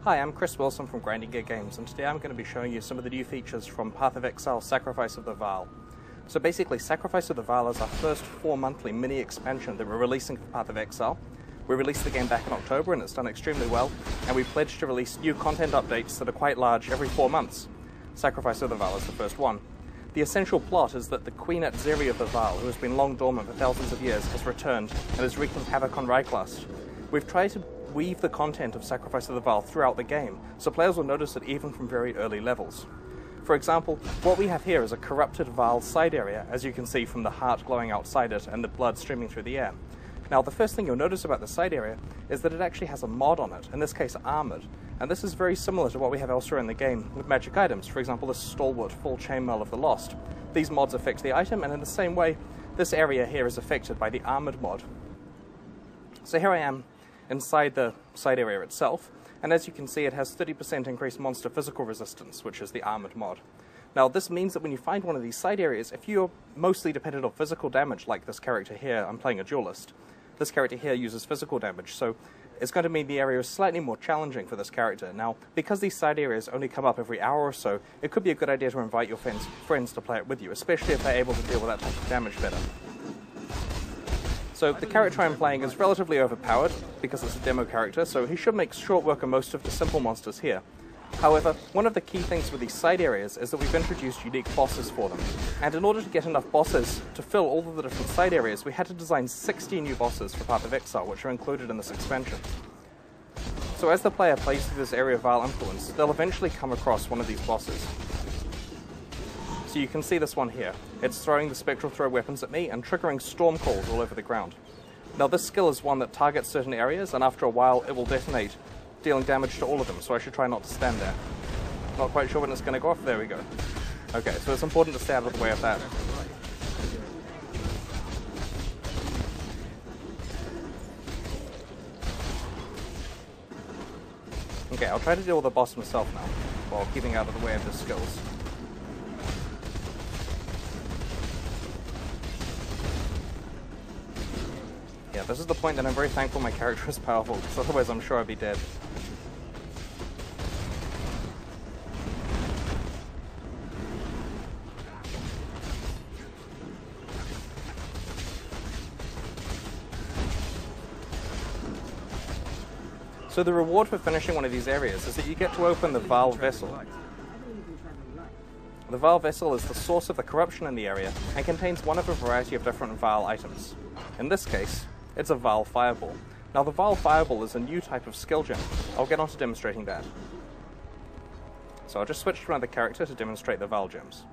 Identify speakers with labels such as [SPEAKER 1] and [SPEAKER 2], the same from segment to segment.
[SPEAKER 1] Hi, I'm Chris Wilson from Grinding Gear Games, and today I'm going to be showing you some of the new features from Path of Exile Sacrifice of the Vaal. So basically, Sacrifice of the Vaal is our first 4-monthly mini expansion that we're releasing for Path of Exile. We released the game back in October and it's done extremely well, and we pledged to release new content updates that are quite large every 4 months. Sacrifice of the Vaal is the first one. The essential plot is that the Queen Atzeri of the Vaal, who has been long dormant for thousands of years, has returned and is wreaking havoc on Ryklast. We've tried to weave the content of Sacrifice of the Vaal throughout the game, so players will notice it even from very early levels. For example, what we have here is a corrupted Vaal side area, as you can see from the heart glowing outside it and the blood streaming through the air. Now, the first thing you'll notice about the side area is that it actually has a mod on it, in this case Armored, and this is very similar to what we have elsewhere in the game with magic items, for example the Stalwart Full Chainmail of the Lost. These mods affect the item, and in the same way, this area here is affected by the Armored mod. So here I am inside the side area itself, and as you can see it has 30% increased monster physical resistance, which is the Armored mod. Now this means that when you find one of these side areas, if you're mostly dependent on physical damage, like this character here, I'm playing a duelist, this character here uses physical damage, so it's going to mean the area is slightly more challenging for this character. Now, because these side areas only come up every hour or so, it could be a good idea to invite your friends to play it with you, especially if they're able to deal with that type of damage better. So the character I'm playing is relatively overpowered, because it's a demo character, so he should make short work of most of the simple monsters here. However, one of the key things with these side areas is that we've introduced unique bosses for them, and in order to get enough bosses to fill all of the different side areas, we had to design 60 new bosses for Path of Exile, which are included in this expansion. So as the player plays through this area of Vaal influence, they'll eventually come across one of these bosses. So you can see this one here. It's throwing the spectral throw weapons at me and triggering storm calls all over the ground. Now this skill is one that targets certain areas, and after a while it will detonate, dealing damage to all of them, so I should try not to stand there. Not quite sure when it's going to go off. There we go. Okay, so it's important to stay out of the way of that. Okay, I'll try to deal with the boss myself now, while keeping out of the way of his skills. Yeah, this is the point that I'm very thankful my character is powerful, because otherwise I'm sure I'd be dead. So the reward for finishing one of these areas is that you get to open the Vaal Vessel. The Vaal Vessel is the source of the corruption in the area and contains one of a variety of different Vaal items. In this case, it's a Vaal Fireball. Now the Vaal Fireball is a new type of skill gem. I'll get on to demonstrating that. So I'll just switch to another character to demonstrate the Vaal gems.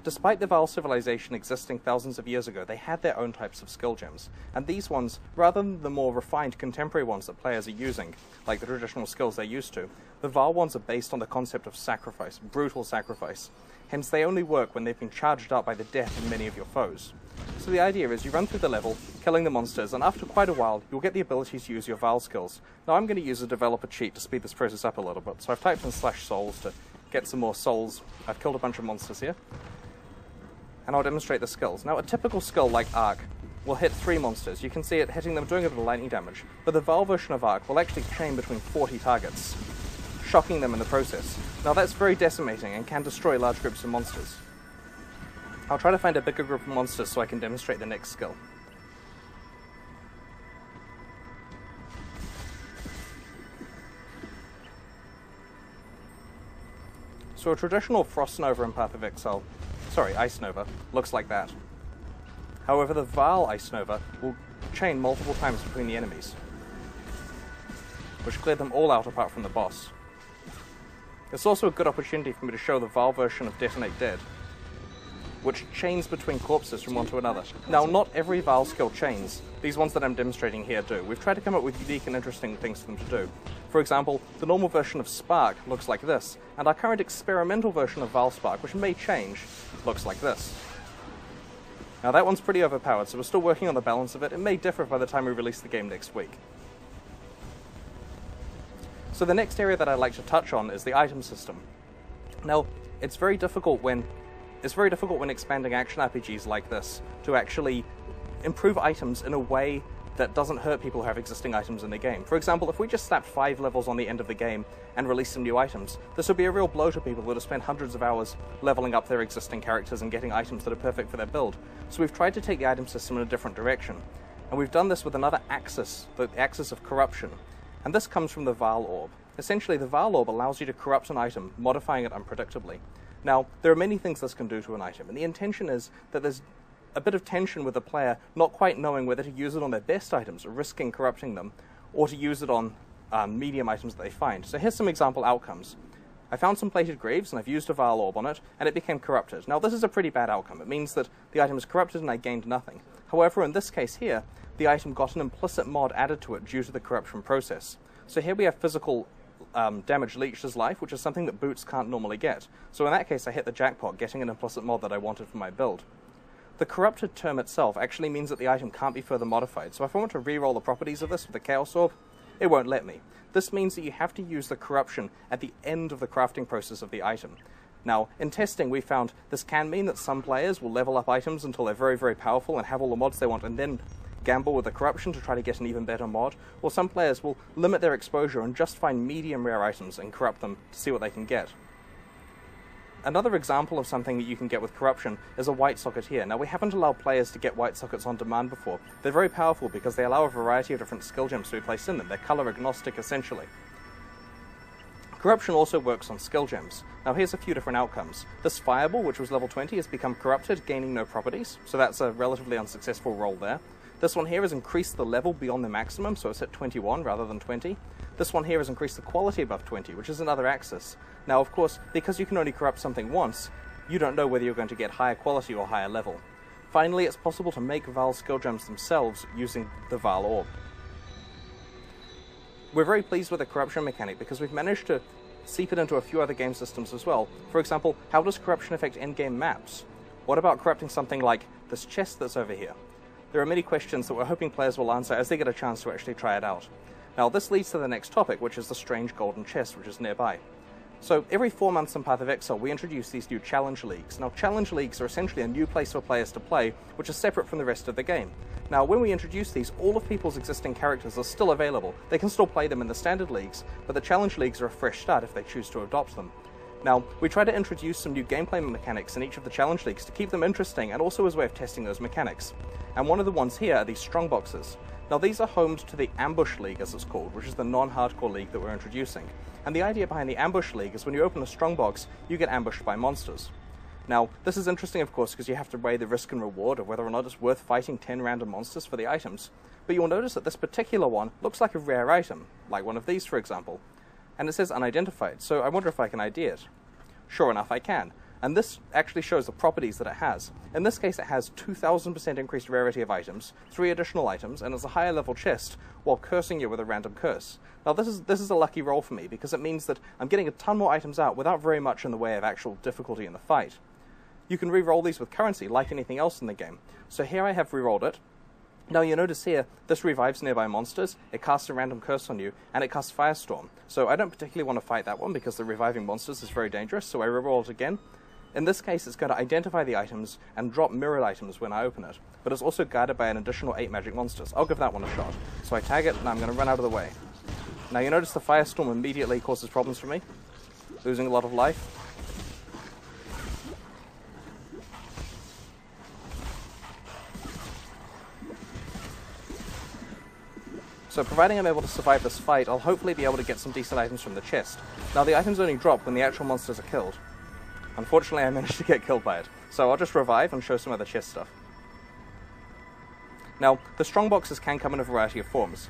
[SPEAKER 1] Despite the Vaal civilization existing thousands of years ago, they had their own types of skill gems, and these ones, rather than the more refined contemporary ones that players are using, like the traditional skills they're used to, the Vaal ones are based on the concept of sacrifice, brutal sacrifice. Hence they only work when they've been charged up by the death of many of your foes. So the idea is you run through the level, killing the monsters, and after quite a while you'll get the ability to use your Vaal skills. Now I'm going to use a developer cheat to speed this process up a little bit, so I've typed in /souls to get some more souls. I've killed a bunch of monsters here, and I'll demonstrate the skills. Now a typical skill like Arc will hit 3 monsters. You can see it hitting them, doing a bit of lightning damage, but the Vaal version of Arc will actually chain between 40 targets, shocking them in the process. Now that's very decimating and can destroy large groups of monsters. I'll try to find a bigger group of monsters so I can demonstrate the next skill. So a traditional Frost Nova in Path of Exile, Ice Nova, looks like that. However, the Vaal Ice Nova will chain multiple times between the enemies, which clear them all out apart from the boss. It's also a good opportunity for me to show the Vaal version of Detonate Dead, which chains between corpses from one to another. Now, not every Vaal skill chains. These ones that I'm demonstrating here do. We've tried to come up with unique and interesting things for them to do. For example, the normal version of Spark looks like this, and our current experimental version of Vaal Spark, which may change, looks like this. Now that one's pretty overpowered, so we're still working on the balance of it. It may differ by the time we release the game next week. So the next area that I'd like to touch on is the item system. Now, it's very difficult when expanding action RPGs like this to actually improve items in a way that doesn't hurt people who have existing items in the game. For example, if we just slapped 5 levels on the end of the game and released some new items, this would be a real blow to people who would have spent hundreds of hours leveling up their existing characters and getting items that are perfect for their build. So we've tried to take the item system in a different direction. And we've done this with another axis, the axis of corruption. And this comes from the Vaal orb. Essentially, the Vaal orb allows you to corrupt an item, modifying it unpredictably. Now, there are many things this can do to an item, and the intention is that there's a bit of tension with the player not quite knowing whether to use it on their best items, risking corrupting them, or to use it on medium items that they find. So here's some example outcomes. I found some plated greaves, and I've used a Vaal orb on it, and it became corrupted. Now, this is a pretty bad outcome. It means that the item is corrupted and I gained nothing. However, in this case here, the item got an implicit mod added to it due to the corruption process. So here we have physical damage leached as life, which is something that boots can't normally get. So in that case, I hit the jackpot, getting an implicit mod that I wanted for my build. The corrupted term itself actually means that the item can't be further modified, so if I want to re-roll the properties of this with the Chaos Orb, it won't let me. This means that you have to use the corruption at the end of the crafting process of the item. Now, in testing, we found this can mean that some players will level up items until they're very, very powerful and have all the mods they want, and then gamble with the corruption to try to get an even better mod, or some players will limit their exposure and just find medium rare items and corrupt them to see what they can get. Another example of something that you can get with corruption is a white socket here. Now, we haven't allowed players to get white sockets on demand before. They're very powerful because they allow a variety of different skill gems to be placed in them. They're color agnostic, essentially. Corruption also works on skill gems. Now, here's a few different outcomes. This fireball, which was level 20, has become corrupted, gaining no properties, so that's a relatively unsuccessful roll there. This one here has increased the level beyond the maximum, so it's at 21 rather than 20. This one here has increased the quality above 20, which is another axis. Now, of course, because you can only corrupt something once, you don't know whether you're going to get higher quality or higher level. Finally, it's possible to make Vaal skill gems themselves using the Vaal orb. We're very pleased with the corruption mechanic because we've managed to seep it into a few other game systems as well. For example, how does corruption affect endgame maps? What about corrupting something like this chest that's over here? There are many questions that we're hoping players will answer as they get a chance to actually try it out. Now, this leads to the next topic, which is the strange golden chest, which is nearby. So, every 4 months in Path of Exile, we introduce these new challenge leagues. Now, challenge leagues are essentially a new place for players to play, which is separate from the rest of the game. Now, when we introduce these, all of people's existing characters are still available. They can still play them in the standard leagues, but the challenge leagues are a fresh start if they choose to adopt them. Now, we try to introduce some new gameplay mechanics in each of the challenge leagues to keep them interesting and also as a way of testing those mechanics. And one of the ones here are these strongboxes. Now, these are homed to the Ambush League, as it's called, which is the non-hardcore league that we're introducing. And the idea behind the Ambush League is when you open a strongbox, you get ambushed by monsters. Now, this is interesting, of course, because you have to weigh the risk and reward of whether or not it's worth fighting 10 random monsters for the items. But you'll notice that this particular one looks like a rare item, like one of these, for example. And it says unidentified, so I wonder if I can ID it. Sure enough, I can. And this actually shows the properties that it has. In this case, it has 2,000% increased rarity of items, 3 additional items, and it's a higher level chest, while cursing you with a random curse. Now, this is a lucky roll for me, because it means that I'm getting a ton more items out without very much in the way of actual difficulty in the fight. You can re-roll these with currency, like anything else in the game. So here I have re-rolled it. Now, you notice here, this revives nearby monsters, it casts a random curse on you, and it casts Firestorm. So I don't particularly want to fight that one, because the reviving monsters is very dangerous, so I re-roll it again. In this case, it's going to identify the items and drop mirrored items when I open it, but it's also guarded by an additional 8 magic monsters. I'll give that one a shot. So I tag it, and I'm going to run out of the way. Now, you notice the Firestorm immediately causes problems for me, losing a lot of life. So providing I'm able to survive this fight, I'll hopefully be able to get some decent items from the chest. Now, the items only drop when the actual monsters are killed. Unfortunately, I managed to get killed by it, so I'll just revive and show some other chest stuff. Now, the strongboxes can come in a variety of forms.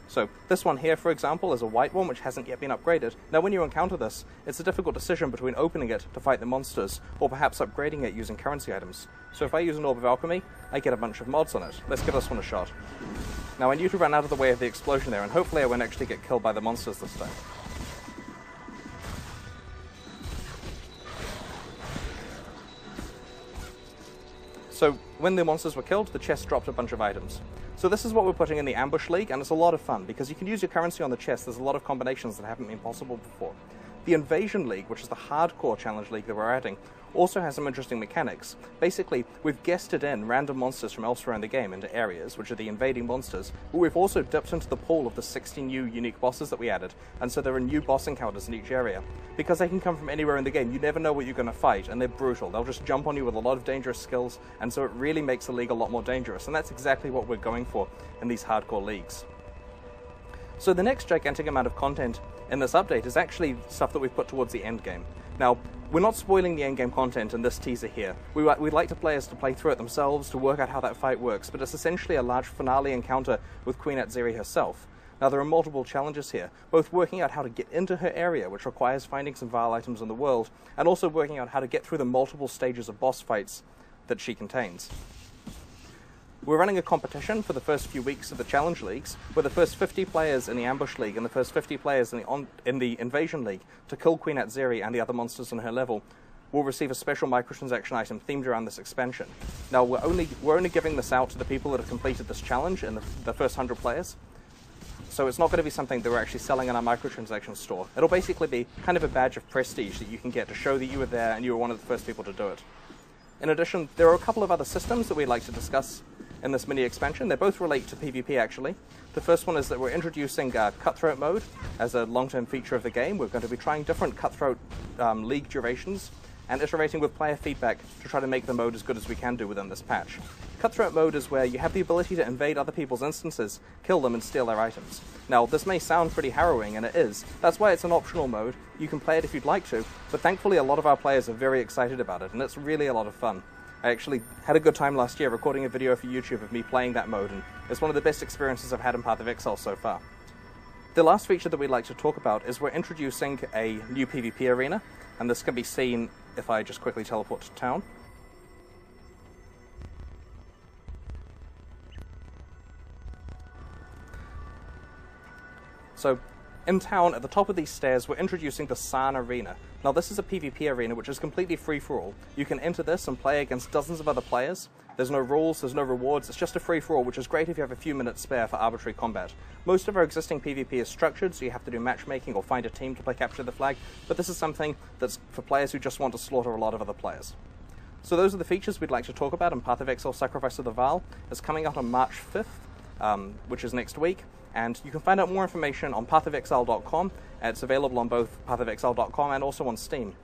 [SPEAKER 1] So, this one here, for example, is a white one which hasn't yet been upgraded. Now, when you encounter this, it's a difficult decision between opening it to fight the monsters, or perhaps upgrading it using currency items. So if I use an Orb of Alchemy, I get a bunch of mods on it. Let's give this one a shot. Now, I need to run out of the way of the explosion there, and hopefully I won't actually get killed by the monsters this time. So, when the monsters were killed, the chest dropped a bunch of items. So this is what we're putting in the Ambush League, and it's a lot of fun, because you can use your currency on the chest. There's a lot of combinations that haven't been possible before. The Invasion League, which is the hardcore challenge league that we're adding, also has some interesting mechanics. Basically, we've guested in random monsters from elsewhere in the game into areas, which are the invading monsters, but we've also dipped into the pool of the 60 new unique bosses that we added, and so there are new boss encounters in each area. Because they can come from anywhere in the game, you never know what you're going to fight, and they're brutal. They'll just jump on you with a lot of dangerous skills, and so it really makes the league a lot more dangerous, and that's exactly what we're going for in these hardcore leagues. So the next gigantic amount of content in this update is actually stuff that we've put towards the end game. Now, we're not spoiling the endgame content in this teaser here. We'd like players to play through it themselves to work out how that fight works, but it's essentially a large finale encounter with Queen Atziri herself. Now, there are multiple challenges here, both working out how to get into her area, which requires finding some Vaal items in the world, and also working out how to get through the multiple stages of boss fights that she contains. We're running a competition for the first few weeks of the Challenge Leagues, where the first 50 players in the Ambush League and the first 50 players in the Invasion League to kill Queen Atziri and the other monsters on her level will receive a special microtransaction item themed around this expansion. Now, we're only giving this out to the people that have completed this challenge in the first 100 players, so it's not going to be something that we're actually selling in our microtransaction store. It'll basically be kind of a badge of prestige that you can get to show that you were there and you were one of the first people to do it. In addition, there are a couple of other systems that we'd like to discuss in this mini expansion. They both relate to PvP, actually. The first one is that we're introducing Cutthroat mode as a long-term feature of the game. We're going to be trying different Cutthroat league durations and iterating with player feedback to try to make the mode as good as we can do within this patch. Cutthroat mode is where you have the ability to invade other people's instances, kill them, and steal their items. Now, this may sound pretty harrowing, and it is. That's why it's an optional mode. You can play it if you'd like to, but thankfully a lot of our players are very excited about it, and it's really a lot of fun. I actually had a good time last year recording a video for YouTube of me playing that mode, and it's one of the best experiences I've had in Path of Exile so far. The last feature that we'd like to talk about is we're introducing a new PvP arena, and this can be seen if I just quickly teleport to town. So, in town, at the top of these stairs, we're introducing the San Arena. Now, this is a PvP arena which is completely free-for-all. You can enter this and play against dozens of other players. There's no rules, there's no rewards, it's just a free-for-all, which is great if you have a few minutes spare for arbitrary combat. Most of our existing PvP is structured, so you have to do matchmaking or find a team to play Capture the Flag, but this is something that's for players who just want to slaughter a lot of other players. So those are the features we'd like to talk about in Path of Exile Sacrifice of the Vaal. It's coming out on March 5th, which is next week. And you can find out more information on pathofexile.com, and it's available on both pathofexile.com and also on Steam.